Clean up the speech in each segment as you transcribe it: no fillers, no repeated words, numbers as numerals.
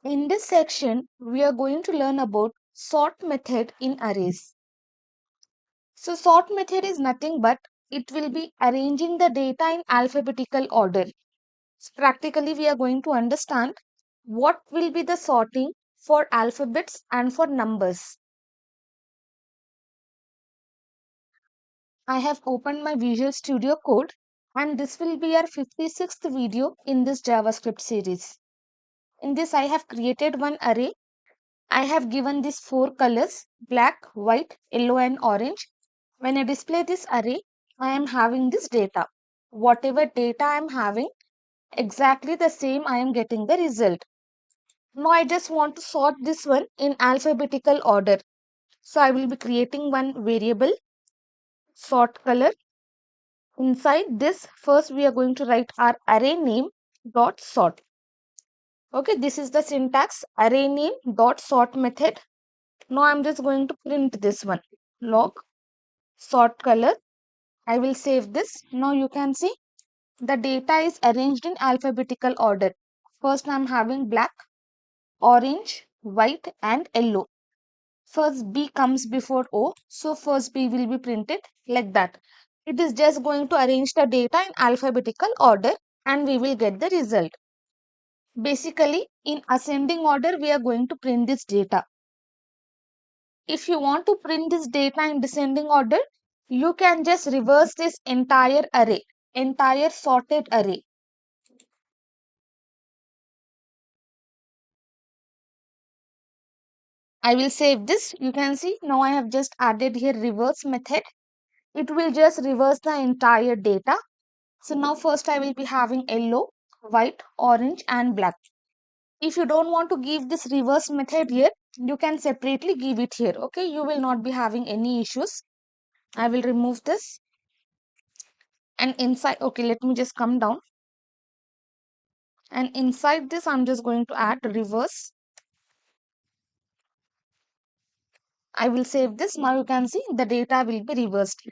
In this section, we are going to learn about sort method in arrays. So sort method is nothing but it will be arranging the data in alphabetical order. So practically, we are going to understand what will be the sorting for alphabets and for numbers. I have opened my Visual Studio Code and this will be our 56th video in this JavaScript series. In this, I have created one array. I have given these 4 colors: black, white, yellow and orange. When I display this array, I am having this data. Whatever data I am having, exactly the same I am getting the result. Now I just want to sort this one in alphabetical order. So I will be creating one variable, sort color. Inside this, first we are going to write our array name dot sort. Okay, this is the syntax, array name dot sort method. Now I'm just going to print this one, log sort color. I will save this. Now you can see the data is arranged in alphabetical order. First I'm having black, orange, white and yellow. First B comes before O, so first B will be printed like that. It is just going to arrange the data in alphabetical order and we will get the result. Basically, in ascending order, we are going to print this data. If you want to print this data in descending order, you can just reverse this entire array, entire sorted array. I will save this. You can see now I have just added here reverse method. It will just reverse the entire data. So now first I will be having yellow, white, orange and black. If you don't want to give this reverse method here, you can separately give it here. Okay, you will not be having any issues. I will remove this. And inside, okay, let me just come down. And inside this, I'm just going to add reverse. I will save this. Now you can see the data will be reversed.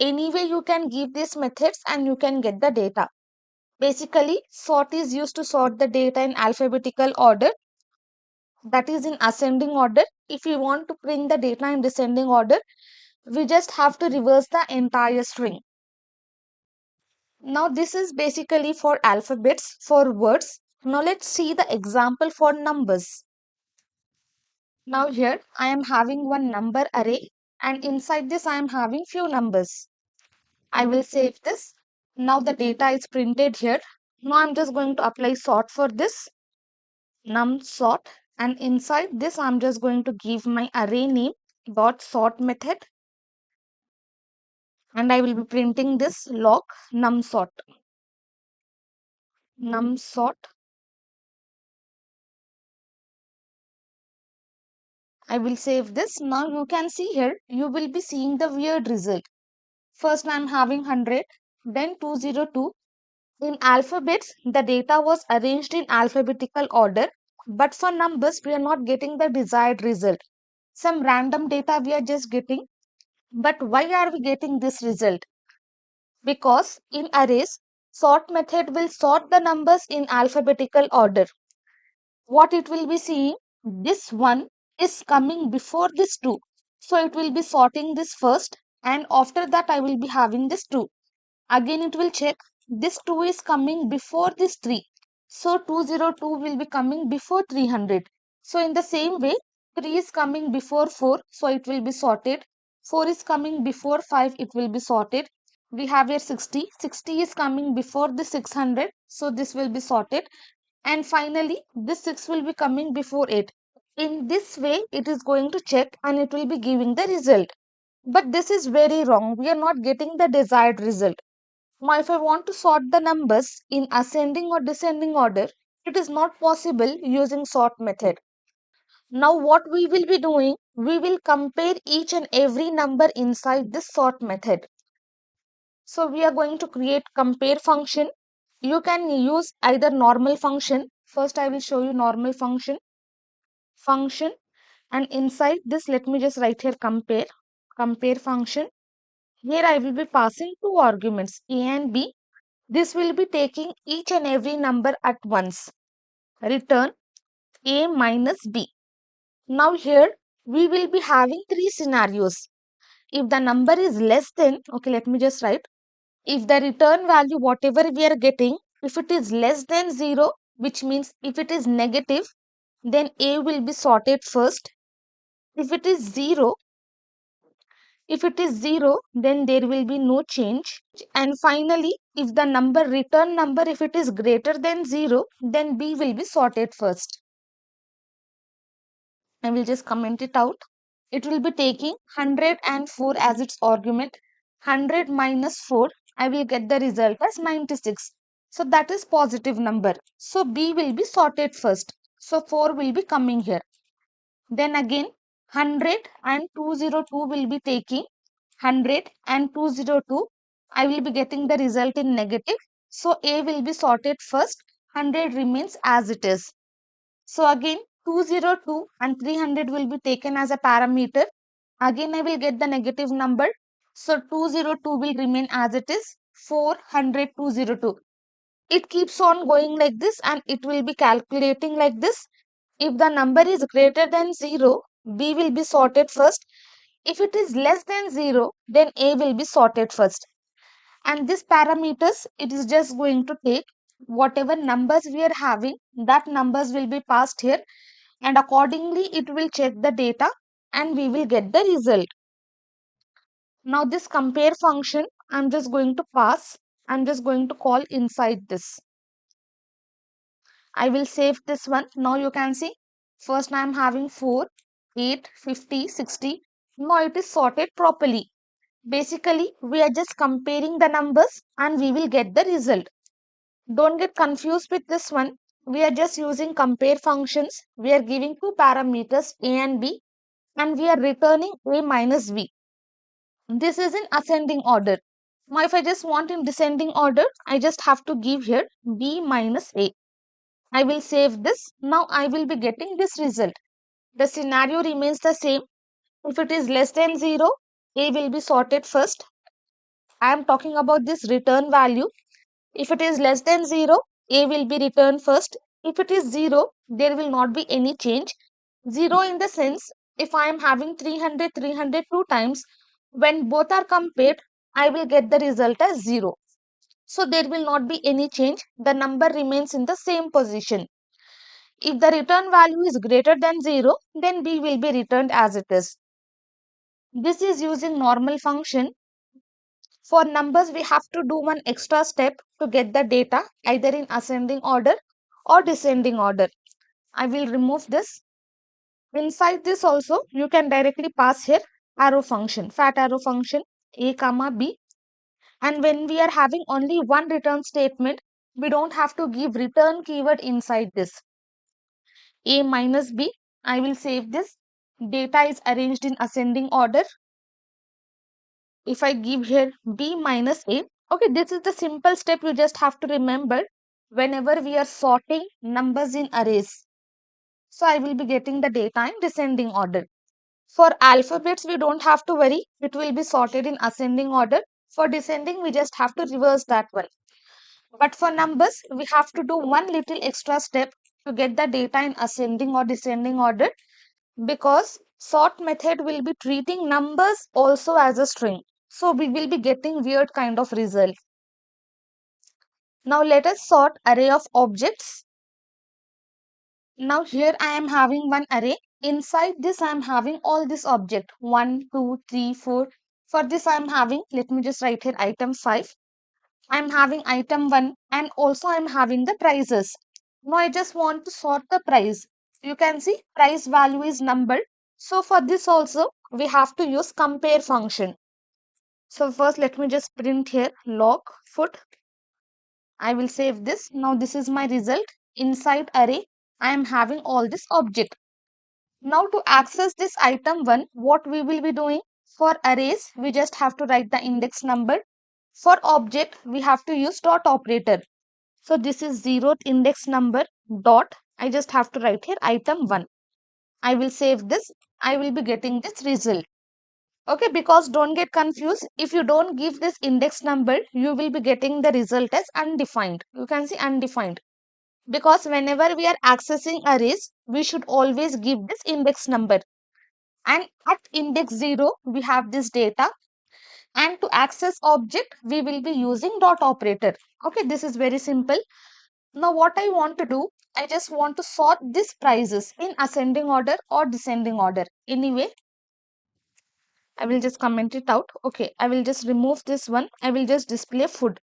Anyway, you can give these methods and you can get the data. Basically, sort is used to sort the data in alphabetical order, that is in ascending order. If you want to print the data in descending order, we just have to reverse the entire string. Now this is basically for alphabets, for words. Now let's see the example for numbers. Now here I am having one number array and inside this I am having few numbers. I will save this. Now the data is printed here. Now I'm just going to apply sort for this, num sort, and inside this I'm just going to give my array name dot sort method and I will be printing this log num sort. Num sort. I will save this. Now you can see here, you will be seeing the weird result. First I am having 100, then 202. In alphabets, the data was arranged in alphabetical order, but for numbers, we are not getting the desired result. Some random data we are just getting. But why are we getting this result? Because in arrays, sort method will sort the numbers in alphabetical order. What it will be seeing, this one is coming before this 2. So it will be sorting this first and after that I will be having this 2. Again it will check this 2 is coming before this 3. So 202 will be coming before 300. So in the same way 3 is coming before 4. So it will be sorted. 4 is coming before 5. It will be sorted. We have here 60. 60 is coming before the 600. So this will be sorted. And finally this 6 will be coming before 8. In this way it is going to check and it will be giving the result. But this is very wrong. We are not getting the desired result. Now, if I want to sort the numbers in ascending or descending order, it is not possible using sort method. Now, what we will be doing, we will compare each and every number inside this sort method. So, we are going to create compare function. You can use either normal function. First, I will show you normal function, and inside this, let me just write here compare function. Here I will be passing two arguments, a and b. This will be taking each and every number at once. Return A minus B. Now here we will be having three scenarios. If the number is less than, okay, let me just write. If the return value, whatever we are getting, if it is less than 0, which means if it is negative, then A will be sorted first. If it is 0, then there will be no change. And finally, if the return number, if it is greater than 0, then B will be sorted first. I will just comment it out. It will be taking 104 as its argument. 100 minus 4, I will get the result as 96. So that is positive number. So B will be sorted first. So 4 will be coming here. Then again 100 and 202 will be taking 100 and 202. I will be getting the result in negative. So A will be sorted first. 100 remains as it is. So again 202 and 300 will be taken as a parameter. Again I will get the negative number. So 202 will remain as it is. 400, 202. It keeps on going like this and it will be calculating like this. If the number is greater than 0, B will be sorted first. If it is less than 0, then A will be sorted first. And this parameters, it is just going to take whatever numbers we are having, that numbers will be passed here, and accordingly it will check the data and we will get the result. Now this compare function, I'm just going to call inside this. I will save this one. Now you can see, first I am having 4, 8, 50, 60. Now it is sorted properly. Basically, we are just comparing the numbers and we will get the result. Don't get confused with this one. We are just using compare functions. We are giving two parameters A and B and we are returning A minus B. This is in ascending order. Now if I just want in descending order, I just have to give here B minus A. I will save this. Now I will be getting this result. The scenario remains the same. If it is less than 0, A will be sorted first. I am talking about this return value. If it is less than 0, A will be returned first. If it is 0, there will not be any change. 0 in the sense, if I am having 300, 300 two times, when both are compared, I will get the result as 0. So there will not be any change. The number remains in the same position. If the return value is greater than 0, then B will be returned as it is. This is using normal function. For numbers, we have to do one extra step to get the data either in ascending order or descending order. I will remove this. Inside this also, you can directly pass here arrow function, fat arrow function, A comma B. And when we are having only one return statement, we don't have to give return keyword inside this. A minus B, I will save this. Data is arranged in ascending order. If I give here B minus A, okay, this is the simple step you just have to remember whenever we are sorting numbers in arrays. So I will be getting the data in descending order. For alphabets, we don't have to worry. It will be sorted in ascending order. For descending, we just have to reverse that one. But for numbers, we have to do one little extra step to get the data in ascending or descending order, because sort method will be treating numbers also as a string. So we will be getting weird kind of result. Now let us sort array of objects. Now here I am having one array. Inside this I am having all this object 1, 2, 3, 4. For this I am having, let me just write here item 5. I am having item 1 and also I am having the prices. Now I just want to sort the price. You can see price value is numbered. So for this also we have to use compare function. So first let me just print here log foot. I will save this. Now this is my result. Inside array I am having all this object. Now to access this item 1, what we will be doing? For arrays, we just have to write the index number. For object, we have to use dot operator. So this is 0th index number dot. I just have to write here item 1. I will save this. I will be getting this result. Okay, because don't get confused. If you don't give this index number, you will be getting the result as undefined. You can see undefined. because whenever we are accessing arrays, we should always give this index number. And at index 0, we have this data. And to access object, we will be using dot operator. Okay, this is very simple. Now what I want to do, I just want to sort these prices in ascending order or descending order. Anyway, I will just comment it out. Okay, I will just remove this one. I will just display food.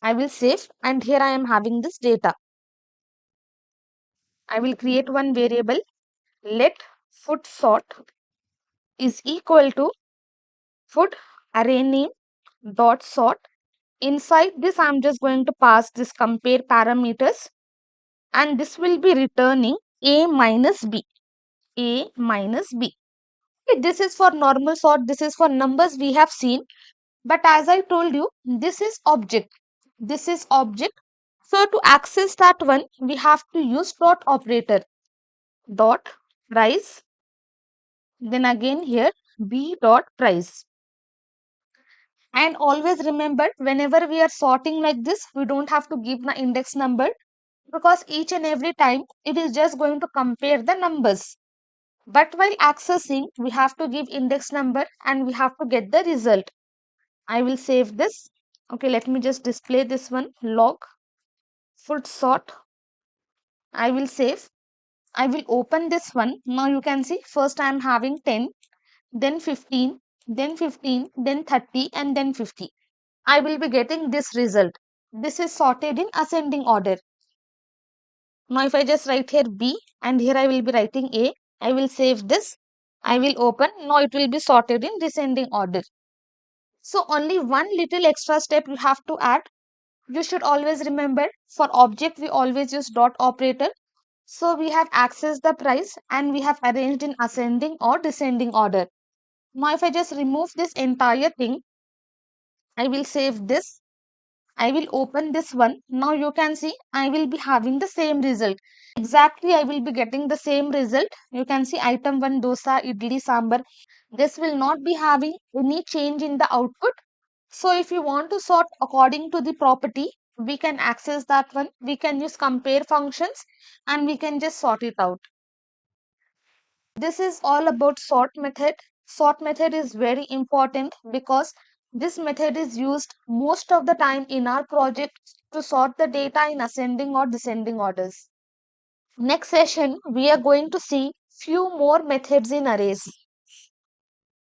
I will save, and here I am having this data. I will create one variable. Let food sort is equal to food array name dot sort. Inside this, I am just going to pass this compare parameters, and this will be returning a minus b. A minus b. Okay, this is for normal sort. This is for numbers we have seen. But as I told you, this is object. This is object. So to access that one, we have to use dot operator. Dot price. Then again here b dot price. And always remember, whenever we are sorting like this, we don't have to give the index number, because each and every time it is just going to compare the numbers. But while accessing, we have to give index number and we have to get the result. I will save this. Okay, let me just display this one. Log food sort. I will save. I will open this one. Now you can see first I am having 10, then 15, then 15, then 30, and then 50. I will be getting this result. This is sorted in ascending order. Now if I just write here B and here I will be writing A, I will save this. I will open. Now it will be sorted in descending order. So only one little extra step you have to add. You should always remember, for object we always use dot operator. So we have accessed the price and we have arranged in ascending or descending order. Now if I just remove this entire thing, I will save this. I will open this one. Now you can see I will be having the same result. Exactly, I will be getting the same result. You can see item 1 dosa, idli, sambar. This will not be having any change in the output. So if you want to sort according to the property, we can access that one. We can use compare functions and we can just sort it out. This is all about sort method. Sort method is very important because this method is used most of the time in our project to sort the data in ascending or descending orders. Next session, we are going to see few more methods in arrays.